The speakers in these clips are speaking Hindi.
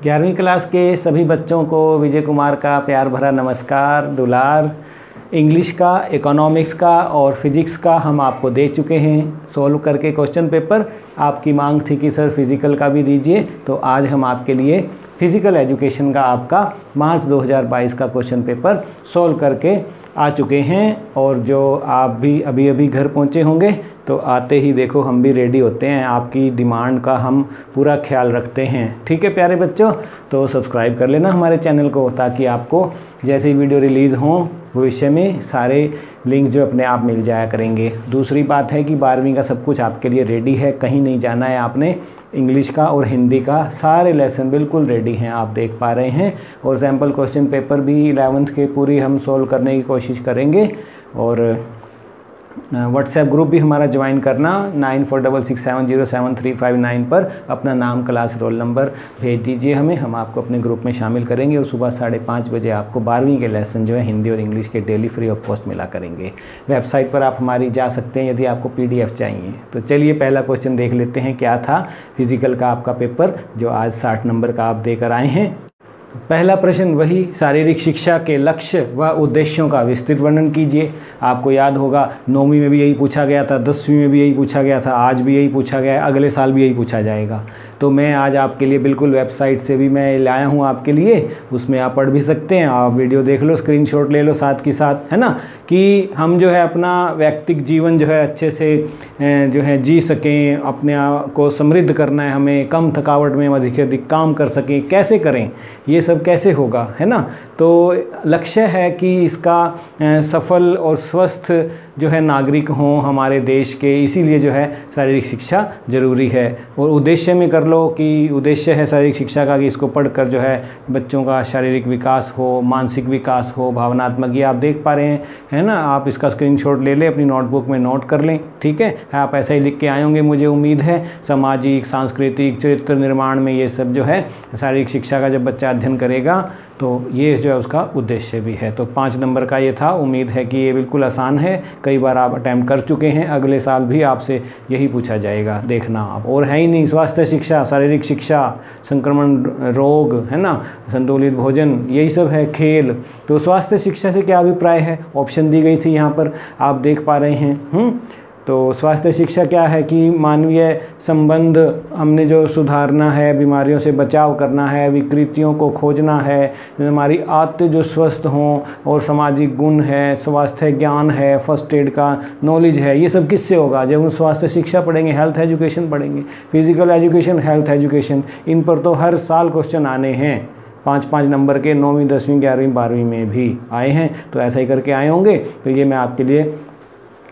11वीं क्लास के सभी बच्चों को विजय कुमार का प्यार भरा नमस्कार दुलार। इंग्लिश का, इकोनॉमिक्स का और फिजिक्स का हम आपको दे चुके हैं सॉल्व करके क्वेश्चन पेपर। आपकी मांग थी कि सर फिज़िकल का भी दीजिए, तो आज हम आपके लिए फ़िज़िकल एजुकेशन का आपका मार्च 2022 का क्वेश्चन पेपर सॉल्व करके आ चुके हैं। और जो आप भी अभी अभी घर पहुंचे होंगे, तो आते ही देखो हम भी रेडी होते हैं, आपकी डिमांड का हम पूरा ख्याल रखते हैं। ठीक है प्यारे बच्चों, तो सब्सक्राइब कर लेना हमारे चैनल को, ताकि आपको जैसे ही वीडियो रिलीज़ हों भविष्य में सारे लिंक जो अपने आप मिल जाया करेंगे। दूसरी बात है कि 12वीं का सब कुछ आपके लिए रेडी है, कहीं नहीं जाना है आपने। इंग्लिश का और हिंदी का सारे लेसन बिल्कुल रेडी हैं, आप देख पा रहे हैं। और सैम्पल क्वेश्चन पेपर भी 11th के पूरी हम सोल्व करने की कोशिश करेंगे। और व्हाट्सएप ग्रुप भी हमारा ज्वाइन करना 9466707359 पर अपना नाम, क्लास, रोल नंबर भेज दीजिए हमें, हम आपको अपने ग्रुप में शामिल करेंगे। और सुबह 5:30 बजे आपको 12वीं के लेसन जो है हिंदी और इंग्लिश के डेली फ्री ऑफ कॉस्ट मिला करेंगे। वेबसाइट पर आप हमारी जा सकते हैं यदि आपको PDF चाहिए। तो चलिए पहला क्वेश्चन देख लेते हैं क्या था फिज़िकल का आपका पेपर, जो आज 60 नंबर का आप देकर आए हैं। पहला प्रश्न वही, शारीरिक शिक्षा के लक्ष्य व उद्देश्यों का विस्तृत वर्णन कीजिए। आपको याद होगा 9वीं में भी यही पूछा गया था, 10वीं में भी यही पूछा गया था, आज भी यही पूछा गया है, अगले साल भी यही पूछा जाएगा। तो मैं आज आपके लिए बिल्कुल वेबसाइट से भी मैं लाया हूँ आपके लिए, उसमें आप पढ़ भी सकते हैं, आप वीडियो देख लो, स्क्रीनशॉट ले लो साथ के साथ, है ना, कि हम जो है अपना व्यक्तिगत जीवन जो है अच्छे से जो है जी सकें, अपने आप को समृद्ध करना है हमें, कम थकावट में अधिक अधिक काम कर सकें, कैसे करें, ये सब कैसे होगा, है ना। तो लक्ष्य है कि इसका सफल और स्वस्थ जो है नागरिक हों हमारे देश के, इसीलिए जो है शारीरिक शिक्षा ज़रूरी है। और उद्देश्य में कर लो कि उद्देश्य है शारीरिक शिक्षा का कि इसको पढ़कर जो है बच्चों का शारीरिक विकास हो, मानसिक विकास हो, भावनात्मक, ये आप देख पा रहे हैं, है ना। आप इसका स्क्रीनशॉट ले लें, अपनी नोटबुक में नोट कर लें, ठीक है। आप ऐसा ही लिख के आए होंगे मुझे उम्मीद है। सामाजिक, सांस्कृतिक, चरित्र निर्माण में ये सब जो है शारीरिक शिक्षा का जब बच्चा अध्ययन करेगा, तो ये जो है उसका उद्देश्य भी है। तो 5 नंबर का ये था। उम्मीद है कि ये बिल्कुल आसान है, कई बार आप अटैम्प्ट कर चुके हैं, अगले साल भी आपसे यही पूछा जाएगा, देखना आप। और है ही नहीं, स्वास्थ्य शिक्षा, शारीरिक शिक्षा, संक्रमण रोग, है ना, संतुलित भोजन, यही सब है, खेल। तो स्वास्थ्य शिक्षा से क्या अभिप्राय है, ऑप्शन दी गई थी यहाँ पर, आप देख पा रहे हैं। तो स्वास्थ्य शिक्षा क्या है कि मानवीय संबंध हमने जो सुधारना है, बीमारियों से बचाव करना है, विकृतियों को खोजना है, हमारी आत्म जो स्वस्थ हों, और सामाजिक गुण है, स्वास्थ्य ज्ञान है, फर्स्ट एड का नॉलेज है, ये सब किससे होगा, जब हम स्वास्थ्य शिक्षा पढ़ेंगे, हेल्थ एजुकेशन पढ़ेंगे, फिजिकल एजुकेशन, हेल्थ एजुकेशन, इन पर तो हर साल क्वेश्चन आने हैं, 5-5 नंबर के 9वीं, 10वीं, 11वीं, 12वीं में भी आए हैं। तो ऐसा ही करके आए होंगे। तो ये मैं आपके लिए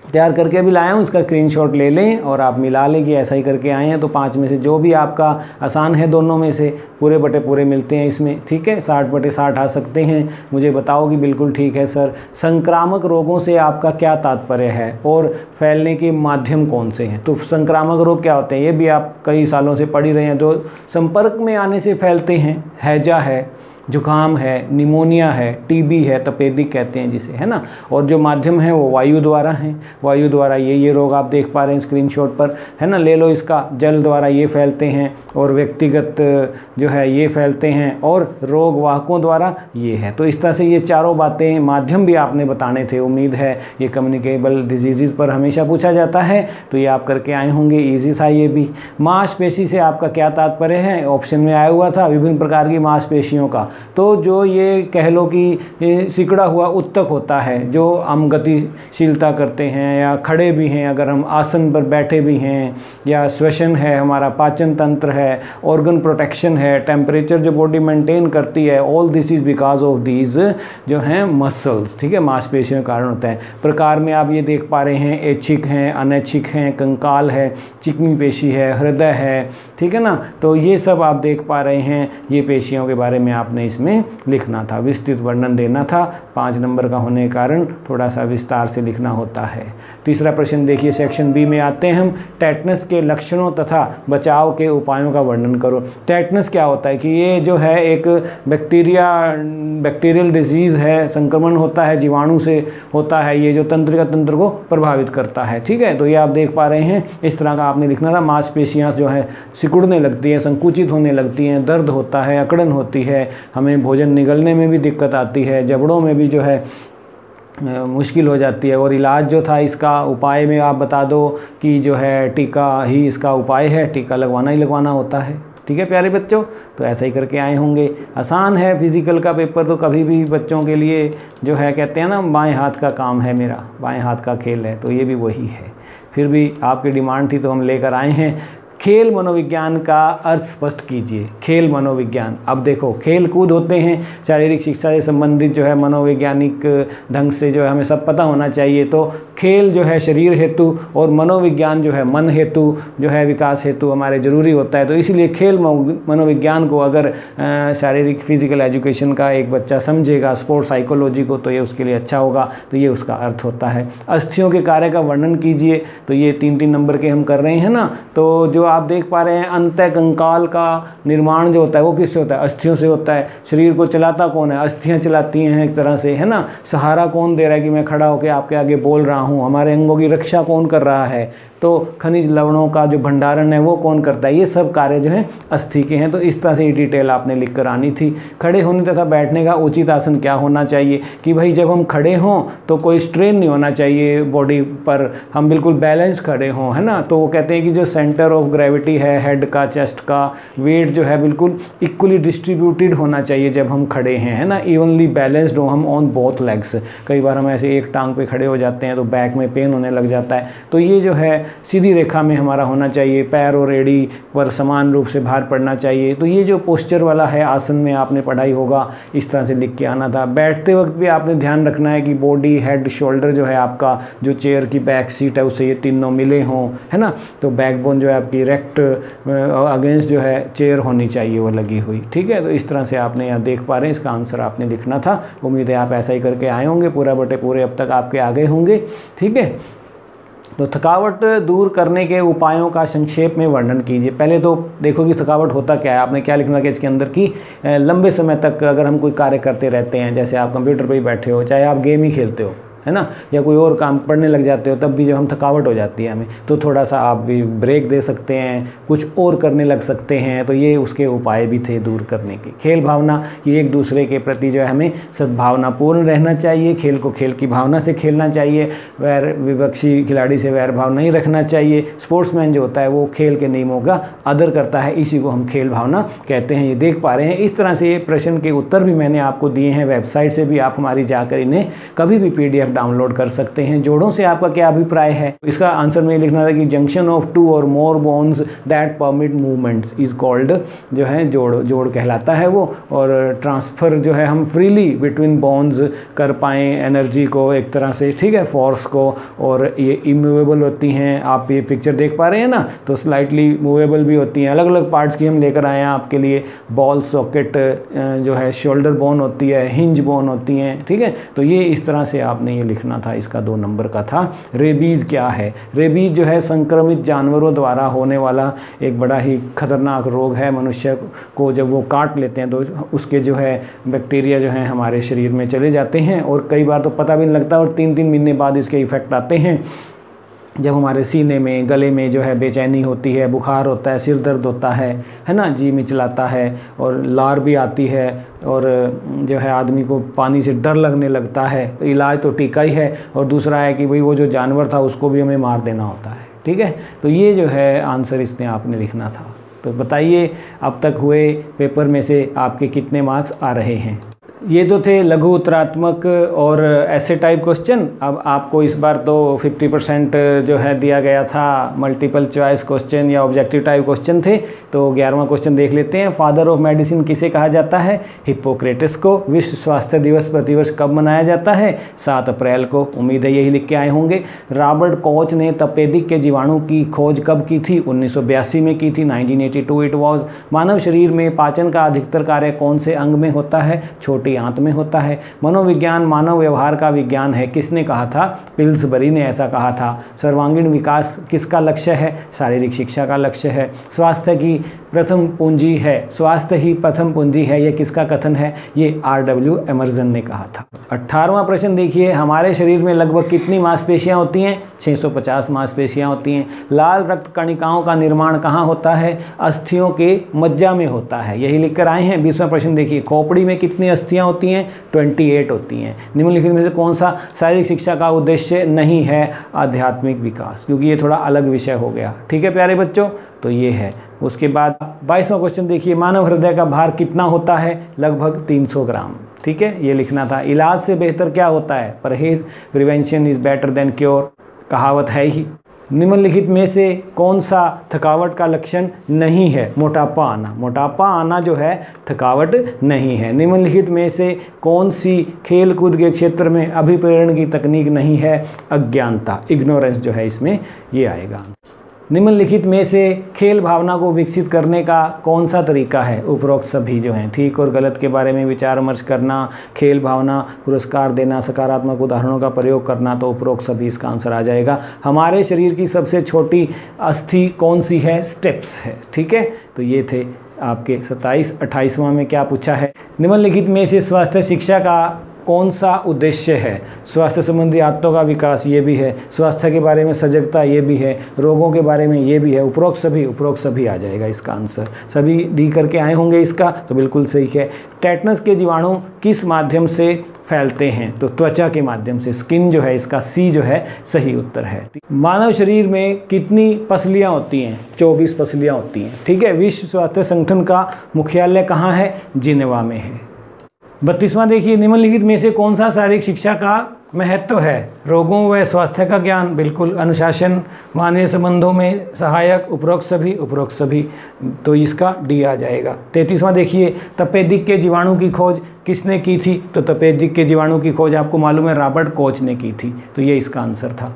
तैयार करके अभी लाया हूँ, इसका स्क्रीनशॉट ले लें और आप मिला लें कि ऐसा ही करके आए हैं। तो 5 में से जो भी आपका आसान है, दोनों में से पूरे बटे पूरे मिलते हैं इसमें, ठीक है। 60 बटे 60 आ सकते हैं। मुझे बताओ कि बिल्कुल ठीक है सर। संक्रामक रोगों से आपका क्या तात्पर्य है और फैलने के माध्यम कौन से हैं। तो संक्रामक रोग क्या होते हैं, ये भी आप कई सालों से पढ़ ही रहे हैं। तो संपर्क में आने से फैलते हैं, हैजा है, जुकाम है, निमोनिया है, TB है, तपेदिक कहते हैं जिसे, है ना। और जो माध्यम है वो वायु द्वारा हैं, वायु द्वारा ये रोग आप देख पा रहे हैं स्क्रीनशॉट पर, है ना, ले लो इसका। जल द्वारा ये फैलते हैं, और व्यक्तिगत जो है ये फैलते हैं, और रोग वाहकों द्वारा ये है। तो इस तरह से ये चारों बातें, माध्यम भी आपने बताने थे। उम्मीद है ये कम्युनिकेबल डिजीज़ पर हमेशा पूछा जाता है, तो ये आप करके आए होंगे, ईजी था ये भी। मांसपेशी से आपका क्या तात्पर्य है, ऑप्शन में आया हुआ था, विभिन्न प्रकार की मांसपेशियों का। तो जो ये कह लो कि सिकुड़ा हुआ उत्तक होता है, जो हम गतिशीलता करते हैं या खड़े भी हैं, अगर हम आसन पर बैठे भी हैं, या श्वसन है, हमारा पाचन तंत्र है, ऑर्गन प्रोटेक्शन है, टेम्परेचर जो बॉडी मेंटेन करती है, all this is because of these जो हैं मसल्स, ठीक है, मांसपेशियों के कारण होता है। प्रकार में आप ये देख पा रहे हैं, ऐच्छिक हैं, अनैच्छिक हैं, कंकाल है, चिकनी पेशी है, हृदय है, ठीक है ना। तो ये सब आप देख पा रहे हैं, ये पेशियों के बारे में आपने आपने इसमें लिखना था, विस्तृत वर्णन देना था। 5 नंबर का होने के कारण थोड़ा सा विस्तार से लिखना होता है। तीसरा प्रश्न देखिए, सेक्शन बी में आते हैं हम। टेटनस के लक्षणों तथा बचाव के उपायों का वर्णन करो। टेटनस क्या होता है कि ये जो है एक बैक्टीरियल डिजीज़ है, संक्रमण होता है, जीवाणु से होता है, ये जो तंत्रिका तंत्र को प्रभावित करता है। ठीक है, तो ये आप देख पा रहे हैं, इस तरह का आपने लिखना था। मांसपेशियाँ जो है सिकुड़ने लगती हैं, संकुचित होने लगती हैं, दर्द होता है, अकड़न होती है, हमें भोजन निगलने में भी दिक्कत आती है, जबड़ों में भी जो है मुश्किल हो जाती है। और इलाज जो था इसका, उपाय में आप बता दो कि जो है टीका ही इसका उपाय है, टीका लगवाना ही लगवाना होता है। ठीक है प्यारे बच्चों, तो ऐसा ही करके आए होंगे। आसान है फिज़िकल का पेपर, तो कभी भी बच्चों के लिए जो है कहते हैं ना, बाएं हाथ का काम है मेरा, बाएं हाथ का खेल है, तो ये भी वही है। फिर भी आपकी डिमांड थी तो हम लेकर आए हैं। खेल मनोविज्ञान का अर्थ स्पष्ट कीजिए। खेल मनोविज्ञान, अब देखो खेल कूद होते हैं, शारीरिक शिक्षा से संबंधित जो है मनोवैज्ञानिक ढंग से जो है हमें सब पता होना चाहिए। तो खेल जो है शरीर हेतु और मनोविज्ञान जो है मन हेतु, जो है विकास हेतु हमारे ज़रूरी होता है। तो इसलिए खेल मनोविज्ञान को अगर शारीरिक फिजिकल एजुकेशन का एक बच्चा समझेगा, स्पोर्ट्स साइकोलॉजी को, तो ये उसके लिए अच्छा होगा। तो ये उसका अर्थ होता है। अस्थियों के कार्य का वर्णन कीजिए, तो ये 3-3 नंबर के हम कर रहे हैं ना। तो जो आप देख पा रहे हैं, अंतःकंकाल का निर्माण जो होता है वो किससे होता है? अस्थियों से होता है। शरीर को चलाता कौन है? अस्थियां चलाती हैं एक तरह से, है ना। सहारा कौन दे रहा है कि मैं खड़ा होकर आपके आगे बोल रहा हूँ? हमारे अंगों की रक्षा कौन कर रहा है? तो खनिज लवणों का जो भंडारण है वो कौन करता है? ये सब कार्य जो है अस्थि के हैं। तो इस तरह से ये डिटेल आपने लिख कर आनी थी। खड़े होने तथा बैठने का उचित आसन क्या होना चाहिए कि भाई जब हम खड़े हों तो कोई स्ट्रेन नहीं होना चाहिए बॉडी पर, हम बिल्कुल बैलेंस खड़े हों, है ना। तो वो कहते हैं कि जो सेंटर ऑफ ग्रेविटी है हेड का, चेस्ट का वेट जो है बिल्कुल इक्वली डिस्ट्रीब्यूटेड होना चाहिए जब हम खड़े हैं, है ना। इवनली बैलेंस्ड हो हम ऑन बोथ लेग्स। कई बार हम ऐसे एक टांग पे खड़े हो जाते हैं तो बैक में पेन होने लग जाता है। तो ये जो है सीधी रेखा में हमारा होना चाहिए, पैर और एड़ी पर समान रूप से भार पड़ना चाहिए। तो ये जो पोस्चर वाला है आसन में आपने पढ़ाई होगा, इस तरह से लिख के आना था। बैठते वक्त भी आपने ध्यान रखना है कि बॉडी, हेड, शोल्डर जो है आपका, जो चेयर की बैक सीट है उससे ये तीनों मिले हों, है ना। तो बैकबोन जो है आपकी रेक्ट अगेंस्ट जो है चेयर होनी चाहिए वो लगी हुई। ठीक है, तो इस तरह से आपने यहाँ देख पा रहे हैं, इसका आंसर आपने लिखना था। उम्मीद है आप ऐसा ही करके आए होंगे, पूरा बटे पूरे अब तक आपके आ गए होंगे। ठीक है, तो थकावट दूर करने के उपायों का संक्षेप में वर्णन कीजिए। पहले तो देखो कि थकावट होता क्या है। आपने क्या लिखना है इसके अंदर कि लंबे समय तक अगर हम कोई कार्य करते रहते हैं, जैसे आप कंप्यूटर पर ही बैठे हो, चाहे आप गेम ही खेलते हो, है ना, या कोई और काम पढ़ने लग जाते हो, तब भी जो हम थकावट हो जाती है हमें, तो थोड़ा सा आप भी ब्रेक दे सकते हैं, कुछ और करने लग सकते हैं। तो ये उसके उपाय भी थे दूर करने के। खेल भावना कि एक दूसरे के प्रति जो है हमें सद्भावनापूर्ण रहना चाहिए, खेल को खेल की भावना से खेलना चाहिए, वैर विपक्षी खिलाड़ी से वैर भाव नहीं रखना चाहिए। स्पोर्ट्समैन जो होता है वो खेल के नियमों का आदर करता है, इसी को हम खेल भावना कहते हैं। ये देख पा रहे हैं। इस तरह से ये प्रश्न के उत्तर भी मैंने आपको दिए हैं, वेबसाइट से भी आप हमारी जाकर इन्हें कभी भी PDF डाउनलोड कर सकते हैं। जोड़ों से आपका क्या अभिप्राय है? इसका आंसर में लिखना था कि जंक्शन ऑफ 2 और more bones that permit movements is called, जो है जोड़ कहलाता है वो। और ट्रांसफ़र जो है हम फ्रीली बिटवीन बोन्स कर पाएँ एनर्जी को एक तरह से, ठीक है, फोर्स को। और ये इमूवेबल होती हैं, आप ये पिक्चर देख पा रहे हैं ना, तो स्लाइटली मूवेबल भी होती हैं। अलग अलग पार्ट्स की हम लेकर आए हैं आपके लिए। बॉल सॉकेट जो है, शोल्डर बोन होती है, हिंज बोन होती हैं। ठीक है, तो ये इस तरह से आपने ये लिखना था। इसका 2 नंबर का था। रेबीज़ क्या है? रेबीज़ जो है संक्रमित जानवरों द्वारा होने वाला एक बड़ा ही खतरनाक रोग है। मनुष्य को जब वो काट लेते हैं तो उसके जो है बैक्टीरिया जो हैं हमारे शरीर में चले जाते हैं, और कई बार तो पता भी नहीं लगता, और 3-3 महीने बाद इसके इफ़ेक्ट आते हैं। जब हमारे सीने में, गले में जो है बेचैनी होती है, बुखार होता है, सिर दर्द होता है ना, जी मिचलाता है, और लार भी आती है, और जो है आदमी को पानी से डर लगने लगता है। तो इलाज तो टीका ही है, और दूसरा है कि भाई वो जो जानवर था उसको भी हमें मार देना होता है। ठीक है, तो ये जो है आंसर इसने आपने लिखना था। तो बताइए अब तक हुए पेपर में से आपके कितने मार्क्स आ रहे हैं? ये तो थे लघु उत्तरात्मक और ऐसे टाइप क्वेश्चन। अब आपको इस बार तो 50% जो है दिया गया था, मल्टीपल चॉइस क्वेश्चन या ऑब्जेक्टिव टाइप क्वेश्चन थे। तो 11वां क्वेश्चन देख लेते हैं। फादर ऑफ मेडिसिन किसे कहा जाता है? हिप्पोक्रेटिस को। विश्व स्वास्थ्य दिवस प्रतिवर्ष कब मनाया जाता है? 7 अप्रैल को। उम्मीद है यही लिख के आए होंगे। रॉबर्ट कॉच ने तपेदिक के जीवाणु की खोज कब की थी? 1982 में की थी, 1982 इट वॉज। मानव शरीर में पाचन का अधिकतर कार्य कौन से अंग में होता है? छोटी आंत में होता है। मनोविज्ञान मानव व्यवहार का विज्ञान है, किसने कहा था? पिल्सबरी ने ऐसा कहा था। सर्वांगीण विकास किसका लक्ष्य है? शारीरिक शिक्षा का लक्ष्य है। स्वास्थ्य की प्रथम पूंजी है, स्वास्थ्य ही प्रथम पूंजी है, यह किसका कथन है? ये R.W. एमर्सन ने कहा था। 18वां प्रश्न देखिए, हमारे शरीर में लगभग कितनी मांसपेशियां होती हैं? 650 मांसपेशियां होती हैं। लाल रक्त कणिकाओं का निर्माण कहाँ होता है? अस्थियों के मज्जा में होता है, यही लिख कर आए हैं। 20वां प्रश्न देखिए, खोपड़ी में कितनी अस्थियां होती हैं? 28 होती हैं। निम्नलिखित में से कौन सा शारीरिक शिक्षा का उद्देश्य नहीं है? आध्यात्मिक विकास, क्योंकि ये थोड़ा अलग विषय हो गया। ठीक है प्यारे बच्चों, तो ये है। उसके बाद 22वां क्वेश्चन देखिए, मानव हृदय का भार कितना होता है? लगभग 300 ग्राम। ठीक है, ये लिखना था। इलाज से बेहतर क्या होता है? परहेज, prevention is better than cure, कहावत है ही। निम्नलिखित में से कौन सा थकावट का लक्षण नहीं है? मोटापा आना। मोटापा आना जो है थकावट नहीं है। निम्नलिखित में से कौन सी खेल कूद के क्षेत्र में अभिप्रेरण की तकनीक नहीं है? अज्ञानता, इग्नोरेंस जो है इसमें ये आएगा। निम्नलिखित में से खेल भावना को विकसित करने का कौन सा तरीका है? उपरोक्त सभी जो हैं। ठीक और गलत के बारे में विचार विमर्श करना, खेल भावना, पुरस्कार देना, सकारात्मक उदाहरणों का प्रयोग करना, तो उपरोक्त सभी इसका आंसर आ जाएगा। हमारे शरीर की सबसे छोटी अस्थि कौन सी है? स्टेप्स है। ठीक है, तो ये थे आपके 27। 28वां में क्या पूछा है? निम्नलिखित में से स्वास्थ्य शिक्षा का कौन सा उद्देश्य है? स्वास्थ्य संबंधी आदतों का विकास, ये भी है। स्वास्थ्य के बारे में सजगता, ये भी है। रोगों के बारे में, ये भी है। उपरोक्त सभी आ जाएगा इसका आंसर। सभी डी करके आए होंगे इसका, तो बिल्कुल सही है। टेटनस के जीवाणु किस माध्यम से फैलते हैं? तो त्वचा के माध्यम से, स्किन जो है, इसका सी जो है सही उत्तर है। मानव शरीर में कितनी पसलियाँ होती हैं? 24 पसलियाँ होती हैं। ठीक है। विश्व स्वास्थ्य संगठन का मुख्यालय कहाँ है? जिनेवा में है। 32वां देखिए, निम्नलिखित में से कौन सा शारीरिक शिक्षा का महत्व है? रोगों व स्वास्थ्य का ज्ञान, बिल्कुल। अनुशासन, मानवीय संबंधों में सहायक, उपरोक्त सभी, तो इसका डी आ जाएगा। 33वां देखिए, तपेदिक के जीवाणु की खोज किसने की थी? तो तपेदिक के जीवाणु की खोज आपको मालूम है रॉबर्ट कॉच ने की थी, तो ये इसका आंसर था।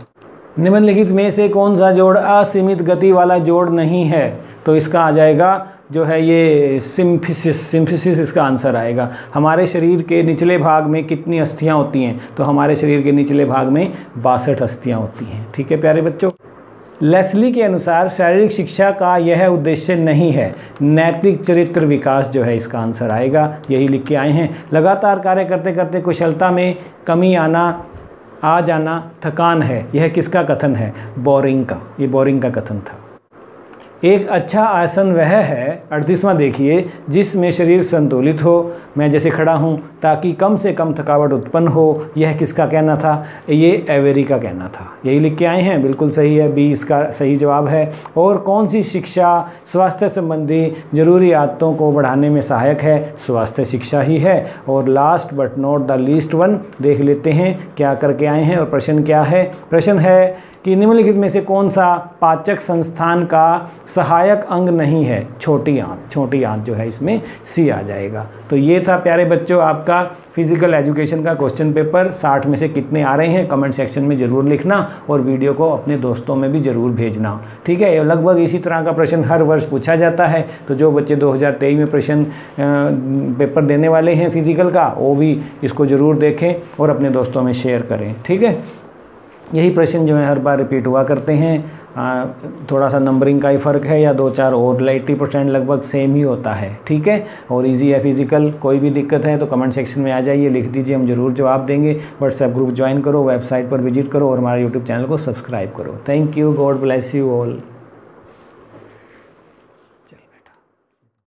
निम्नलिखित में से कौन सा जोड़ असीमित गति वाला जोड़ नहीं है? तो इसका आ जाएगा जो है ये सिम्फिसिस इसका आंसर आएगा। हमारे शरीर के निचले भाग में कितनी अस्थियां होती हैं? तो हमारे शरीर के निचले भाग में 62 अस्थियां होती हैं। ठीक है प्यारे बच्चों। लेस्ली के अनुसार शारीरिक शिक्षा का यह उद्देश्य नहीं है। नैतिक चरित्र विकास जो है इसका आंसर आएगा, यही लिख के आए हैं। लगातार कार्य करते करते कुशलता में कमी आ जाना थकान है, यह किसका कथन है? बोरिंग का। ये बोरिंग का कथन था। एक अच्छा आसन वह है, 38वां देखिए, जिसमें शरीर संतुलित हो, मैं जैसे खड़ा हूँ, ताकि कम से कम थकावट उत्पन्न हो, यह किसका कहना था? ये एवेरी का कहना था, यही लिख के आए हैं, बिल्कुल सही है, बी इसका सही जवाब है। और कौन सी शिक्षा स्वास्थ्य संबंधी जरूरी आदतों को बढ़ाने में सहायक है? स्वास्थ्य शिक्षा ही है। और last but not the least one देख लेते हैं क्या करके आए हैं और प्रश्न क्या है। प्रश्न है कि निम्नलिखित में से कौन सा पाचक संस्थान का सहायक अंग नहीं है? छोटी आंत। छोटी आंत जो है इसमें सी आ जाएगा। तो ये था प्यारे बच्चों आपका फिजिकल एजुकेशन का क्वेश्चन पेपर। 60 में से कितने आ रहे हैं कमेंट सेक्शन में ज़रूर लिखना और वीडियो को अपने दोस्तों में भी ज़रूर भेजना। ठीक है, लगभग इसी तरह का प्रश्न हर वर्ष पूछा जाता है। तो जो बच्चे 2023 में प्रश्न पेपर देने वाले हैं फिजिकल का, वो भी इसको ज़रूर देखें और अपने दोस्तों में शेयर करें। ठीक है, यही प्रश्न जो है हर बार रिपीट हुआ करते हैं। थोड़ा सा नंबरिंग का ही फ़र्क है या 2-4 और 80% लगभग सेम ही होता है। ठीक है, और इजी है फिजिकल। कोई भी दिक्कत है तो कमेंट सेक्शन में आ जाइए, लिख दीजिए, हम ज़रूर जवाब देंगे। व्हाट्सएप ग्रुप ज्वाइन करो, वेबसाइट पर विजिट करो और हमारे यूट्यूब चैनल को सब्सक्राइब करो। Thank you, God bless you all.